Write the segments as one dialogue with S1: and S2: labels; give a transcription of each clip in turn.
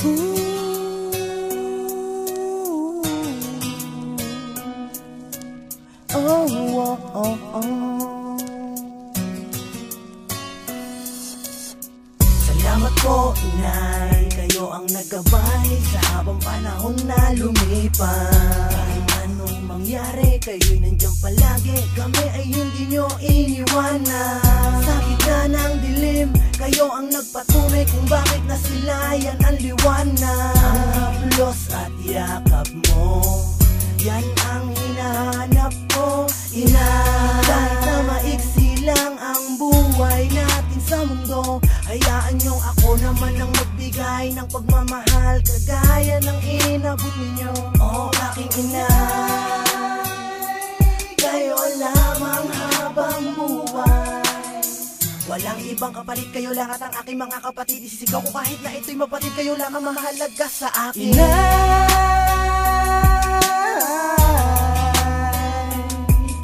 S1: Salamat po, inay, kayo ang nagabay sa habang panahon na lumipas. Kahit anong mangyari, kayo'y nandiyan palagi, kami ay hindi nyo iniwanan. Sa gitna ng dilim, kayo ang nagpatunay kung bakit nasilayan ang liwanag. Ang haplos at yakap mo, yan ang hinahanap ko, inay. Kahit na maiksi lang ang buhay natin sa mundo, hayaan nyo ako naman ang magbigay ng pagmamahal, kagaya ng inabot ninyo. Oh, aking inay, kayo lamang habang buhay. Walang ibang kapalit, kayo lang at ang aking mga kapatid. Isisigaw ko kahit na ito'y mapatid, kayo lang ang mahalaga sa akin.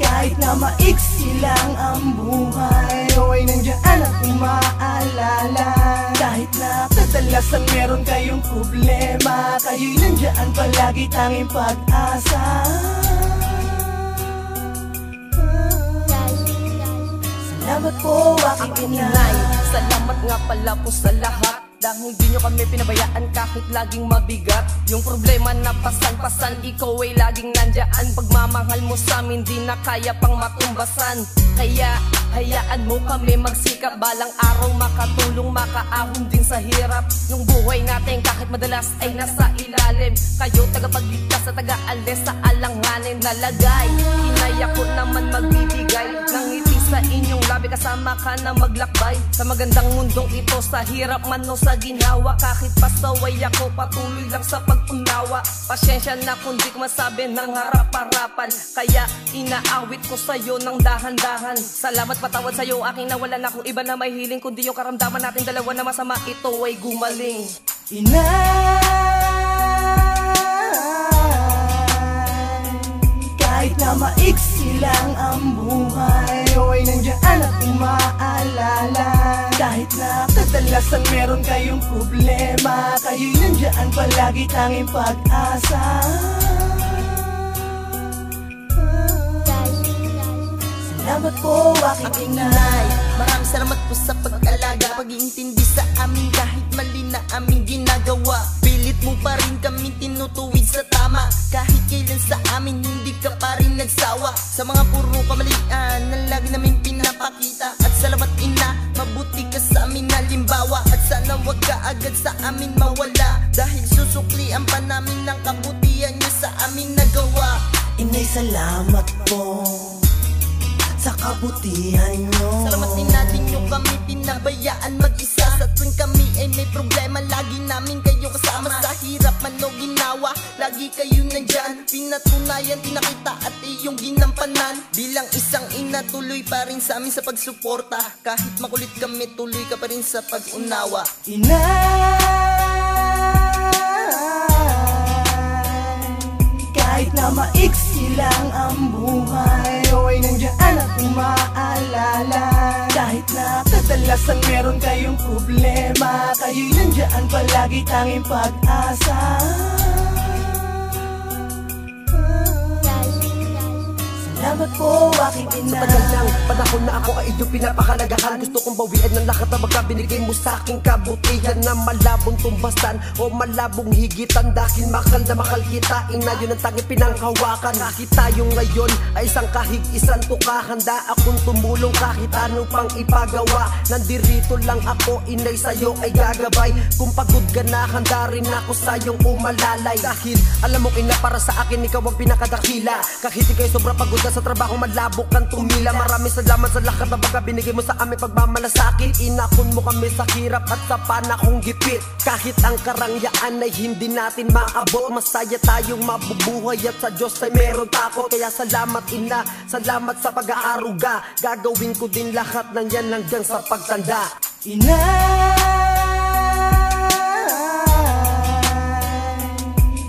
S1: Kahit na maiksi lang ang buhay, ikaw ay nandiyan at umaalala. Kahit na kadalasan meron kayong problema, kayo'y nandiyan palagi, tanging pag-asa. Salamat po, aking inay.
S2: Salamat nga pala po sa lahat, dahil di nyo kami pinabayaan kahit laging mabigat. Yung problema na pasan-pasan, ikaw ay laging nandyan. Pagmamahal mo sa amin, di na kaya pang matumbasan. Kaya hayaan mo kami magsikap, balang araw makatulong, makaahon din sa hirap. Yung buhay natin kahit madalas ay nasa ilalim, kayo tagapagligtas sa taga-alis sa alanganin. Nalagay, kinaya ko naman magbibigay ng ngiti sa inyong labi, kasama ka na maglakbay sa magandang mundong ito, sa hirap man o sa ginawa. Kahit pasaway ako, patuloy lang sa pag-unawa. Pasyensya na kung di ko masabi ng harap-harapan, kaya inaawit ko sa'yo ng dahan-dahan. Salamat, patawad sa'yo aking nawalan akong iba na may hiling, kundi yung karamdaman natin dalawa na masama, ito ay gumaling.
S1: Kahit na maiksi lang ang buhay, ikaw ay nandiyan at umaalala. Kahit na kadalasan meron kayong problema, kayo'y nandiyan palagi, tanging pag-asa. Salamat po, aking inay.
S3: Maraming salamat po sa pag-alaga, pag-iintindi sa amin kahit mali na aming ginagawa. Pilit mo pa rin kami tinutuwid sa tama, kahit kailan sa amin hindi ka pa rin nagsawa. Sa mga puro kamalian na lagi namin pinapakita, at salamat ina, mabuti ka sa amin halimbawa. At sana wag ka agad sa amin mawala, dahil susuklian pa namin ng kabutihan nyo sa aming nagawa.
S1: Inay, salamat po sa kabutihan nyo.
S3: Salamat din natin yung kami pinabayaan mag-isa. Sa tuwing kami ay may problema, lagi namin kayo kasama. Sa hirap man o ginawa, lagi kayo nandyan. Pinatunayan, pinakita at iyong ginampanan. Bilang isang ina, tuloy pa rin sa amin sa pagsuporta. Kahit makulit kami, tuloy ka pa rin sa pag-unawa.
S1: Kahit na maiksi lang ang buhay, ikaw ay nandiyan at umaalala. Kahit na kadalasan meron kayong problema, kayo'y nandiyan palagi, tanging pag-asa. Salamat po, aking ina.
S2: Sa tagal ng panahon na ako ay iyong pinapahalagahan, gusto kong bawian ng lahat na baka binigay mo sa aking kabutihan, na malabong tumbasan o malabong higitan, dahil makal na makal kita, ina, yun ang tanging pinanghawakan. Kahit tayo ngayon ay isang kahig-isan tuka, handa akong tumulong kahit ano pang ipagawa. Nandirito lang ako, inay, sa'yo ay gagabay. Kung pagod ka na, handa rin ako sa'yong umalalay. Dahil alam mo ina, para sa akin ikaw ang pinakadakila. Kahit ikay sobra pagod sa trabaho, malabo kang tumila. Maraming salamat sa lahat na baga binigay mo sa aming pagmamalasakit. Inakon mo kami sa hirap at sa panahong gipit. Kahit ang karangyaan ay hindi natin maabot, masaya tayong mabubuhay at sa Diyos ay meron takot. Kaya salamat ina, salamat sa pag-aaruga. Gagawin ko din lahat ng yan hanggang sa pagtanda.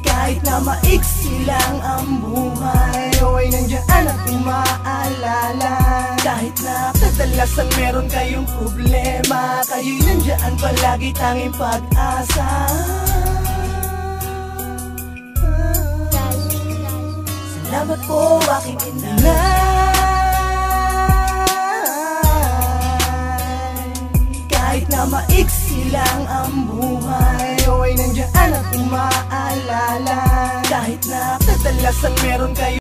S1: Kahit na maiksi lang ang buhay, ikaw ay nandiyan at umaalala. Kahit na kadalasan meron kayong problema, kayo'y nandiyan palagi, tanging pag-asa. Salamat po aking inay. Kahit na maiksi lang ang buhay, ikaw ay nandiyan at umaalala. Kahit na kadalasan meron kayo